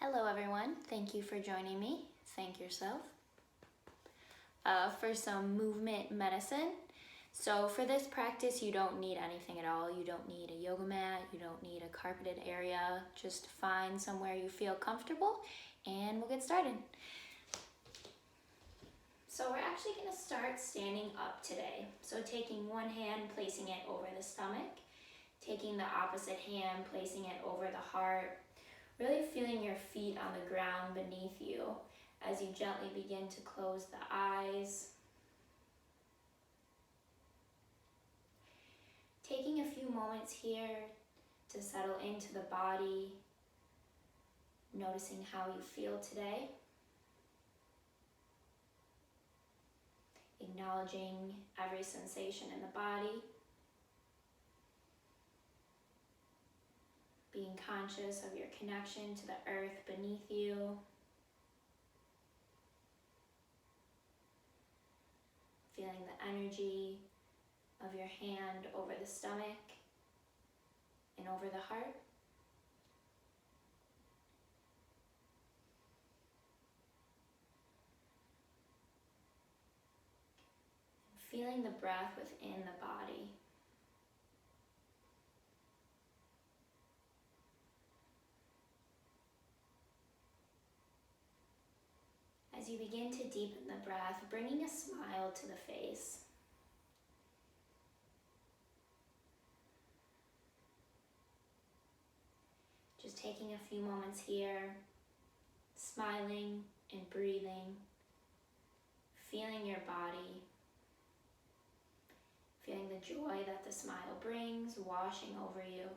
Hello everyone, thank you for joining me. Thank yourself. For some movement medicine. So for this practice, you don't need anything at all. You don't need a yoga mat, you don't need a carpeted area. Just find somewhere you feel comfortable and we'll get started. So we're actually gonna start standing up today. So taking one hand, placing it over the stomach, taking the opposite hand, placing it over the heart, really feeling your feet on the ground beneath you as you gently begin to close the eyes. Taking a few moments here to settle into the body, noticing how you feel today. Acknowledging every sensation in the body. Being conscious of your connection to the earth beneath you. Feeling the energy of your hand over the stomach and over the heart. Feeling the breath within the body. As you begin to deepen the breath, bringing a smile to the face. Just taking a few moments here, smiling and breathing, feeling your body, feeling the joy that the smile brings, washing over you.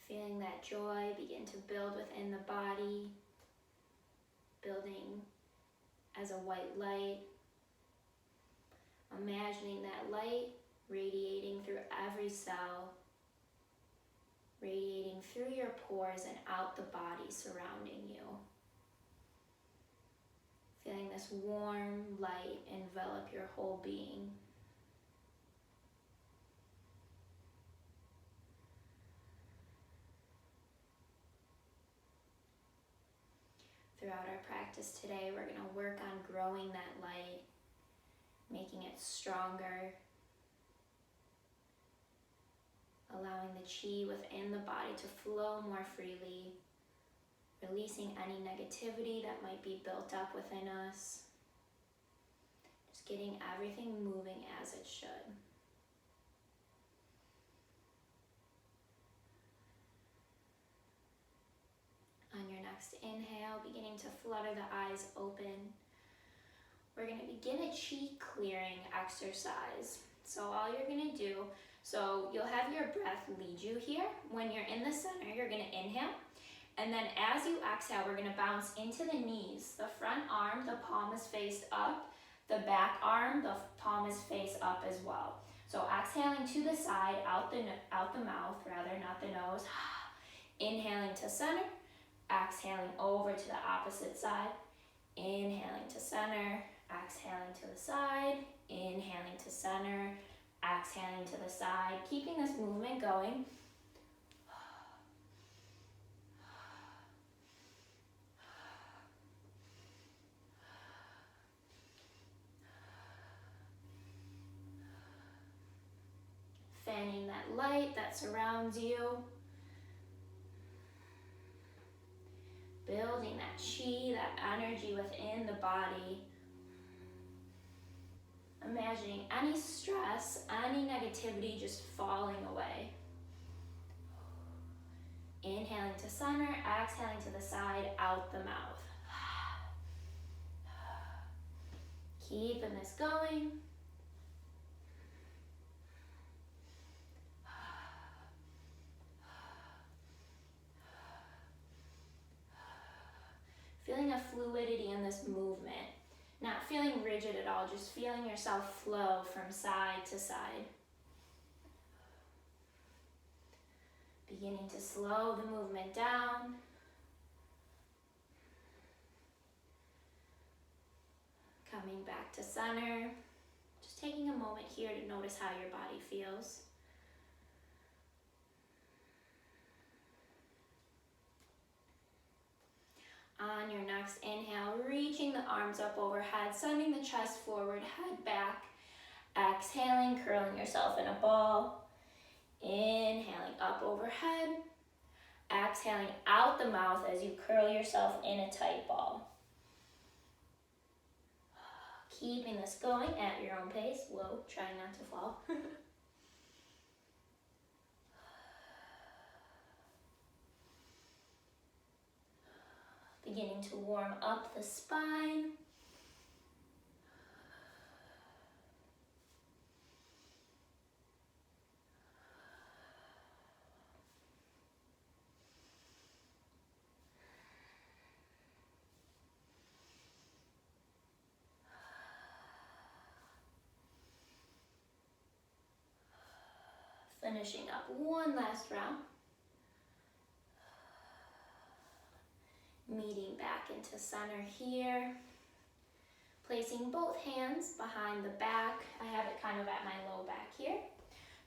Feeling that joy begin to build within the body, building as a white light. Imagining that light radiating through every cell, radiating through your pores and out the body surrounding you. Feeling this warm light envelop your whole being. Throughout our practice today, we're going to work on growing that light, making it stronger, allowing the chi within the body to flow more freely, releasing any negativity that might be built up within us, just getting everything moving as it should. On your next inhale, beginning to flutter the eyes open, we're going to begin a chi clearing exercise. So all you're going to do, so you'll have your breath lead you here. When you're in the center, you're going to inhale. And then as you exhale, we're going to bounce into the knees. The front arm, the palm is faced up. The back arm, the palm is face up as well. So exhaling to the side, out the mouth, rather, not the nose. Inhaling to center. Exhaling over to the opposite side. Inhaling to center. Exhaling to the side. Inhaling to center. Exhaling to the side. Keeping this movement going. Fanning that light that surrounds you. Building that chi, that energy within the body. Imagining any stress, any negativity just falling away. Inhaling to center, exhaling to the side, out the mouth. Keeping this going. Feeling a fluidity in this movement. Not feeling rigid at all, just feeling yourself flow from side to side. Beginning to slow the movement down. Coming back to center. Just taking a moment here to notice how your body feels. On your next inhale, reaching the arms up overhead, sending the chest forward, head back. Exhaling, curling yourself in a ball. Inhaling up overhead. Exhaling out the mouth as you curl yourself in a tight ball. Keeping this going at your own pace. Whoa, trying not to fall. Beginning to warm up the spine. Finishing up one last round. Meeting back into center here. Placing both hands behind the back. I have it kind of at my low back here.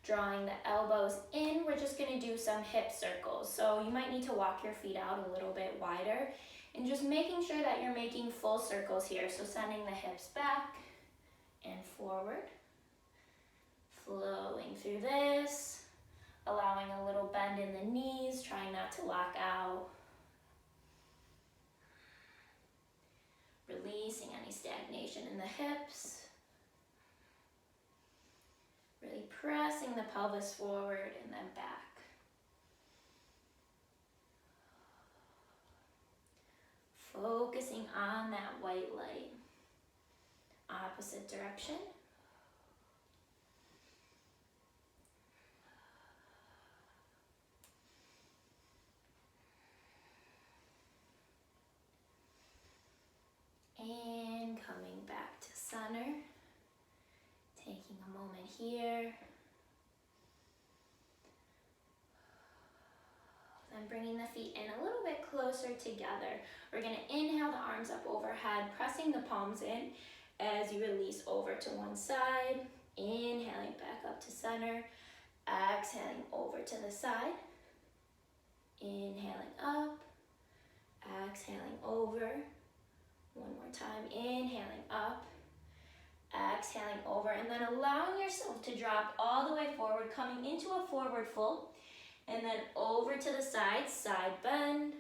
Drawing the elbows in. We're just going to do some hip circles. So you might need to walk your feet out a little bit wider. And just making sure that you're making full circles here. So sending the hips back and forward. Flowing through this. Allowing a little bend in the knees. Trying not to lock out. Releasing any stagnation in the hips. Really pressing the pelvis forward and then back. Focusing on that white light. Opposite direction. And coming back to center. Taking a moment here. Then bringing the feet in a little bit closer together. We're going to inhale the arms up overhead, pressing the palms in as you release over to one side. Inhaling back up to center. Exhaling over to the side. Inhaling up. Exhaling over. One more time, inhaling up, exhaling over, and then allowing yourself to drop all the way forward, coming into a forward fold, and then over to the side, side bend,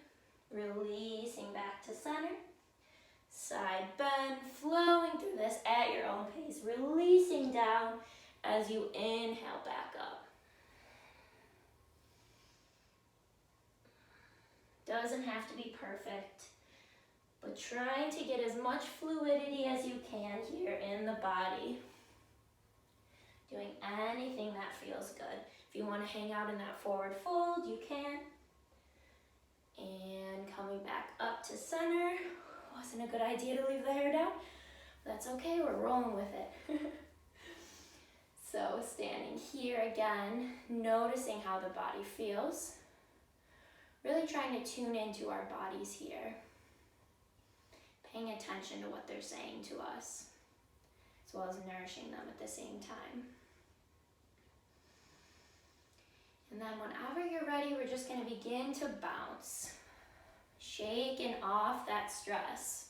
releasing back to center, side bend, flowing through this at your own pace, releasing down as you inhale back up. Doesn't have to be perfect. But trying to get as much fluidity as you can here in the body. Doing anything that feels good. If you want to hang out in that forward fold, you can. And coming back up to center. Wasn't a good idea to leave the hair down. That's okay, we're rolling with it. So standing here again, noticing how the body feels. Really trying to tune into our bodies here. Paying attention to what they're saying to us, as well as nourishing them at the same time. And then whenever you're ready, we're just going to begin to bounce. Shaking off that stress.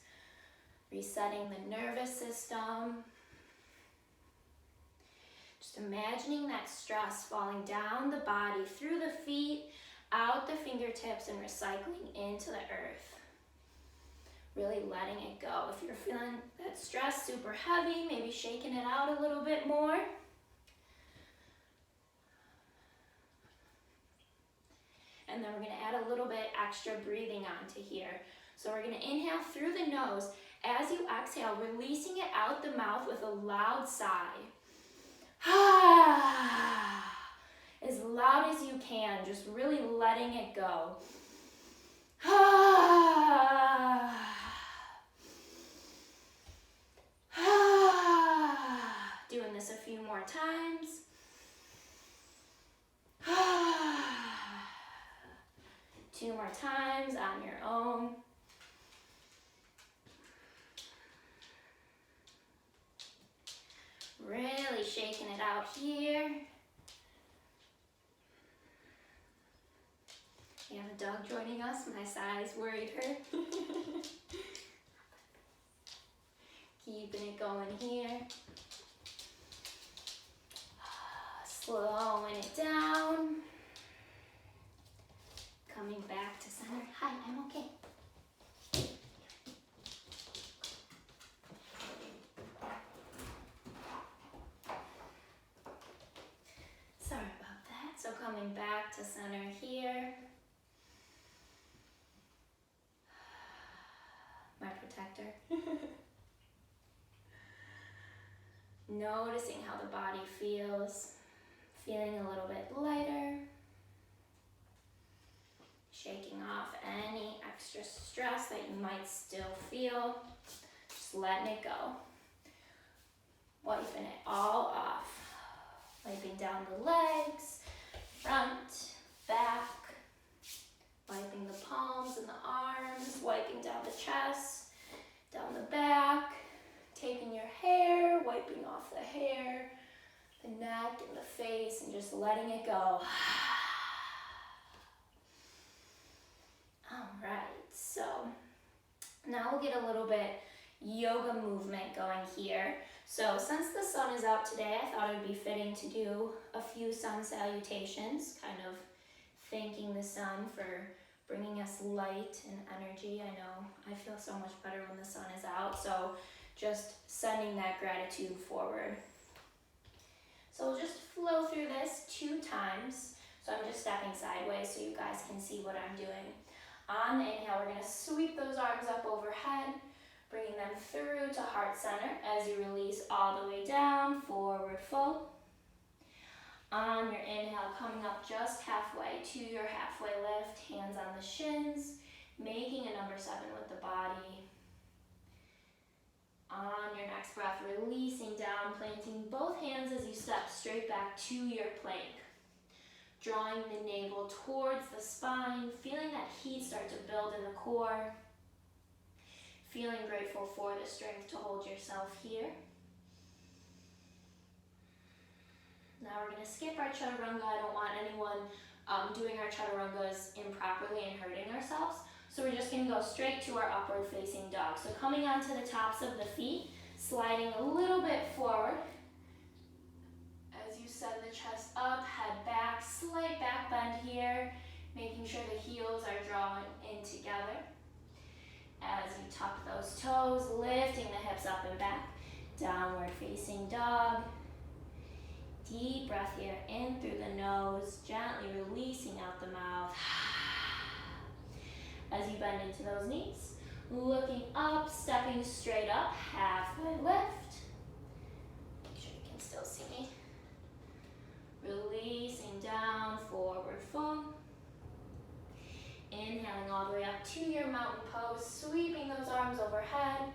Resetting the nervous system. Just imagining that stress falling down the body, through the feet, out the fingertips, and recycling into the earth. Really letting it go. If you're feeling that stress super heavy, maybe shaking it out a little bit more. And then we're going to add a little bit extra breathing onto here. So we're going to inhale through the nose. As you exhale, releasing it out the mouth with a loud sigh. As loud as you can, just really letting it go. more times. Two more times on your own. Really shaking it out here. We have a dog joining us. My size worried her. Keeping it going here. Slowing it down. Coming back to center. Hi, I'm okay. Sorry about that. So coming back to center here. My protector. Noticing how the body feels. Feeling a little bit lighter. Shaking off any extra stress that you might still feel. Just letting it go. Wiping it all off. Wiping down the legs, front, back. Wiping the palms and the arms. Wiping down the chest, down the back. Taking your hair, wiping off the hair, the neck and the face, and just letting it go. Alright, so now we'll get a little bit yoga movement going here. So since the sun is out today, I thought it would be fitting to do a few sun salutations, kind of thanking the sun for bringing us light and energy. I know I feel so much better when the sun is out, so just sending that gratitude forward. So we'll just flow through this 2 times. So I'm just stepping sideways so you guys can see what I'm doing. On the inhale, we're going to sweep those arms up overhead, bringing them through to heart center as you release all the way down, forward fold. On your inhale, coming up just halfway to your halfway lift, hands on the shins, making a number 7 with the body. On your next breath, releasing down, planting both hands as you step straight back to your plank. Drawing the navel towards the spine, feeling that heat start to build in the core. Feeling grateful for the strength to hold yourself here. Now we're going to skip our chaturanga. I don't want anyone doing our chaturangas improperly and hurting ourselves. So we're just going to go straight to our upward facing dog. So coming onto the tops of the feet, sliding a little bit forward. As you send the chest up, head back, slight back bend here, making sure the heels are drawing in together. As you tuck those toes, lifting the hips up and back, downward facing dog. Deep breath here, in through the nose, gently releasing out the mouth. As you bend into those knees, looking up, stepping straight up, halfway lift. Make sure you can still see me. Releasing down, forward fold. Inhaling all the way up to your mountain pose, sweeping those arms overhead,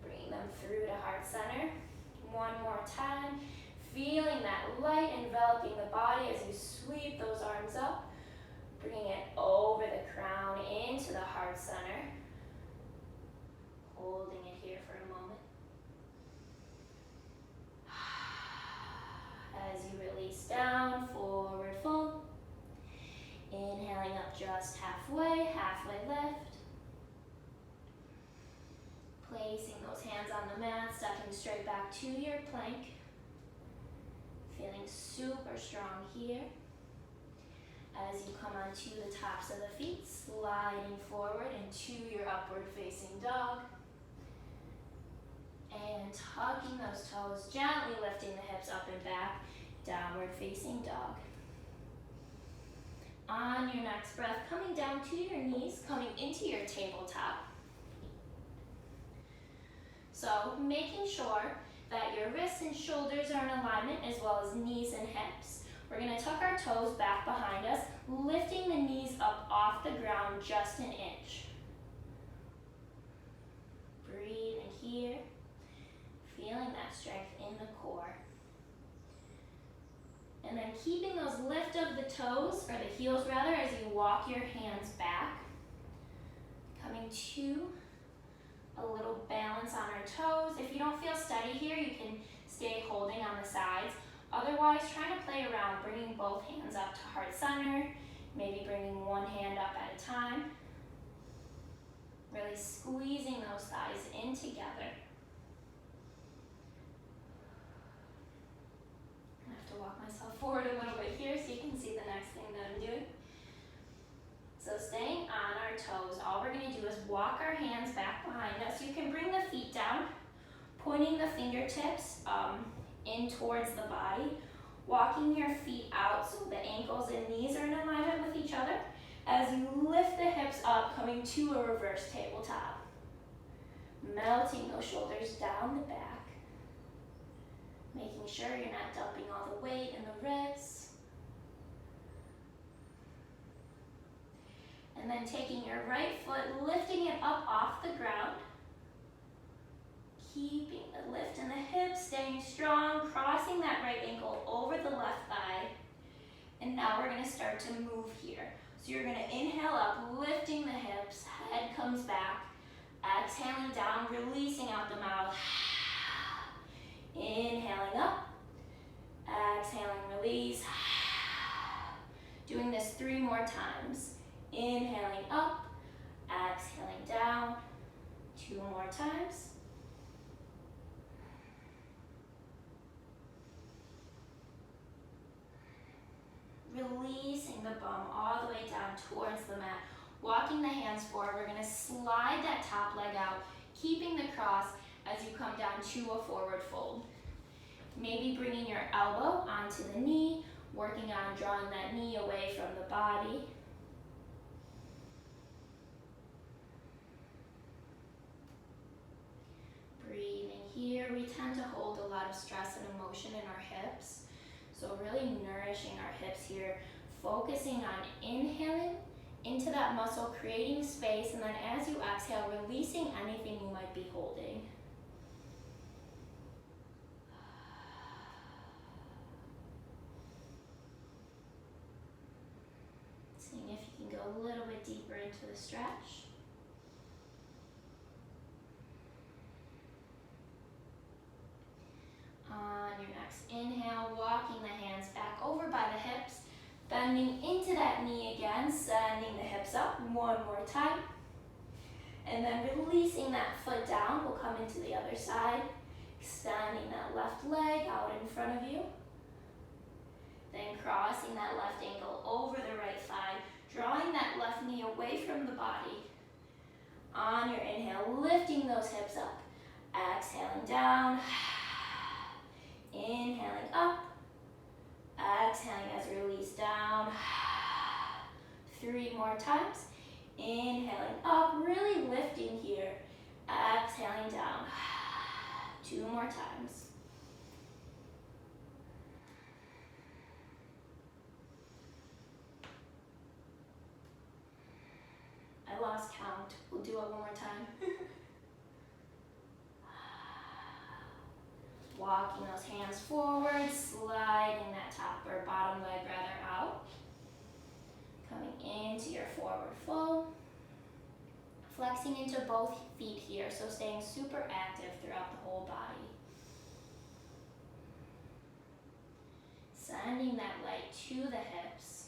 bringing them through to heart center. One more time, feeling that light enveloping the body as you sweep those arms up. Bringing it over the crown into the heart center. Holding it here for a moment. As you release down, forward fold. Inhaling up just halfway, halfway lift. Placing those hands on the mat, stepping straight back to your plank. Feeling super strong here. As you come onto the tops of the feet, sliding forward into your upward facing dog. And tucking those toes, gently lifting the hips up and back, downward facing dog. On your next breath, coming down to your knees, coming into your tabletop. So making sure that your wrists and shoulders are in alignment as well as knees and hips. We're going to tuck our toes back behind us, lifting the knees up off the ground just an inch. Breathe in here, feeling that strength in the core. And then keeping those lift of the toes, or the heels rather, as you walk your hands back. Coming to a little balance on our toes. If you don't feel steady here, you can stay holding on the sides. Otherwise, try to play around, bringing both hands up to heart center, maybe bringing one hand up at a time. Really squeezing those thighs in together. I have to walk myself forward a little bit here so you can see the next thing that I'm doing. So staying on our toes, all we're going to do is walk our hands back behind us. You can bring the feet down, pointing the fingertips in towards the body, walking your feet out so the ankles and knees are in alignment with each other. As you lift the hips up, coming to a reverse tabletop. Melting those shoulders down the back. Making sure you're not dumping all the weight in the wrists. And then taking your right foot, lifting it up off the ground. Keeping the lift in the hips, staying strong, crossing that right ankle over the left thigh. And now we're going to start to move here. So you're going to inhale up, lifting the hips, head comes back. Exhaling down, releasing out the mouth. Inhaling up, exhaling, release. Doing this 3 more times. Inhaling up, exhaling down. 2 more times. Releasing the bum all the way down towards the mat. Walking the hands forward, we're going to slide that top leg out, keeping the cross as you come down to a forward fold. Maybe bringing your elbow onto the knee, working on drawing that knee away from the body. Breathing here, we tend to hold a lot of stress and emotion in our hips. So really nourishing our hips here, focusing on inhaling into that muscle, creating space, and then as you exhale, releasing anything you might be holding. Seeing if you can go a little bit deeper into the stretch. On your next inhale, walking the hands back over by the hips, bending into that knee again, sending the hips up 1 more time. And then releasing that foot down, we'll come into the other side, extending that left leg out in front of you. Then crossing that left ankle over the right thigh, drawing that left knee away from the body. On your inhale, lifting those hips up, exhaling down. Inhaling up, exhaling as release down. 3 more times. Inhaling up, really lifting here. Exhaling down. 2 more times. I lost count. We'll do it 1 more time. Walking those hands forward, sliding that top or bottom leg rather out. Coming into your forward fold. Flexing into both feet here, so staying super active throughout the whole body. Sending that light to the hips.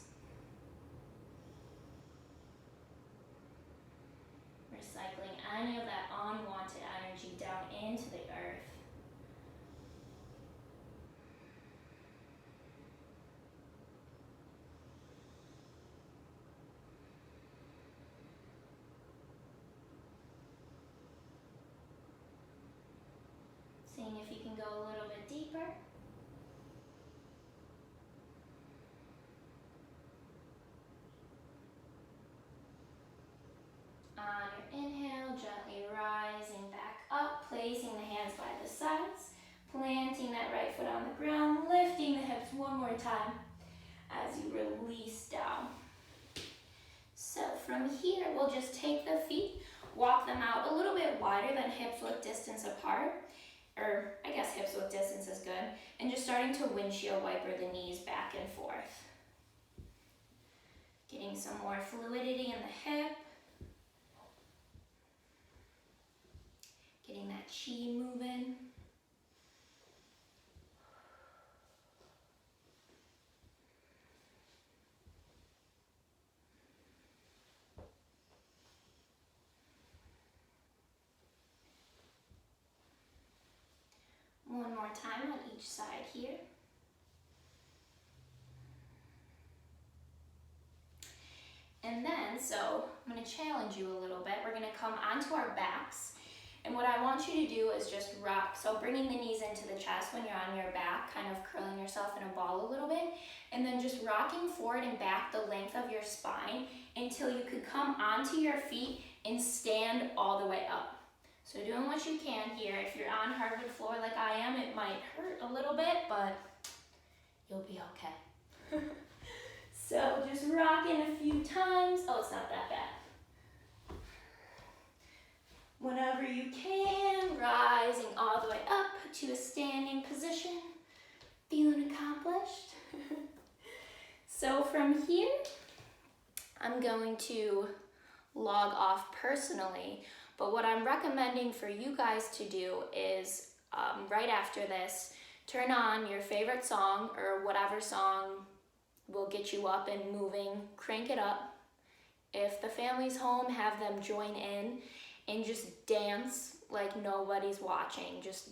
Recycling any of that unwanted energy down into the earth. Seeing if you can go a little bit deeper. On your inhale, gently rising back up, placing the hands by the sides, planting that right foot on the ground, lifting the hips 1 more time as you release down. So from here, we'll just take the feet, walk them out a little bit wider than hips width distance apart, or I guess hips width distance is good, and just starting to windshield wiper the knees back and forth. Getting some more fluidity in the hip. Getting that chi moving. One more time on each side here. And then, so I'm going to challenge you a little bit. We're going to come onto our backs. And what I want you to do is just rock. So bringing the knees into the chest when you're on your back, kind of curling yourself in a ball a little bit. And then just rocking forward and back the length of your spine until you could come onto your feet and stand all the way up. So doing what you can here. If you're on hardwood floor like I am, it might hurt a little bit, but you'll be okay. So just rocking a few times. Oh, it's not that bad. Whenever you can, rising all the way up to a standing position. Feeling accomplished. So from here, I'm going to log off personally, but what I'm recommending for you guys to do is right after this, turn on your favorite song or whatever song will get you up and moving, crank it up. If the family's home, have them join in and just dance like nobody's watching. Just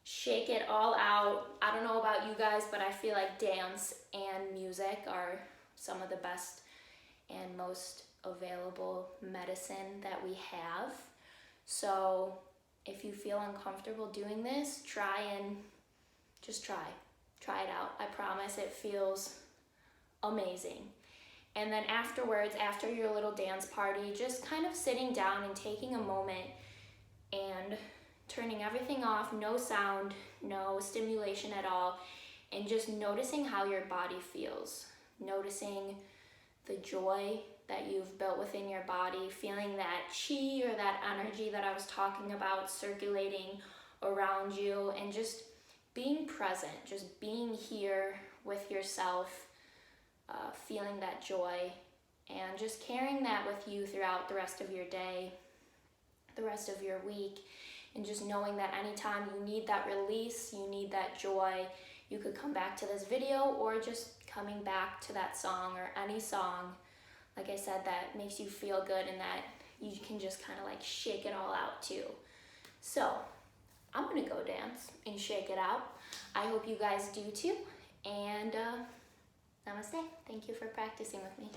shake it all out. I don't know about you guys, but I feel like dance and music are some of the best and most available medicine that we have. So if you feel uncomfortable doing this, try it out. I promise it feels amazing. And then afterwards, after your little dance party, just kind of sitting down and taking a moment and turning everything off, no sound, no stimulation at all, and just noticing how your body feels. Noticing the joy that you've built within your body, feeling that chi or that energy that I was talking about circulating around you, and just being present, just being here with yourself, feeling that joy, and just carrying that with you throughout the rest of your day, the rest of your week, and just knowing that anytime you need that release, you need that joy, you could come back to this video, or just coming back to that song or any song, like I said, that makes you feel good and that you can just kind of like shake it all out too. So I'm gonna go dance and shake it out. I hope you guys do too, and namaste. Thank you for practicing with me.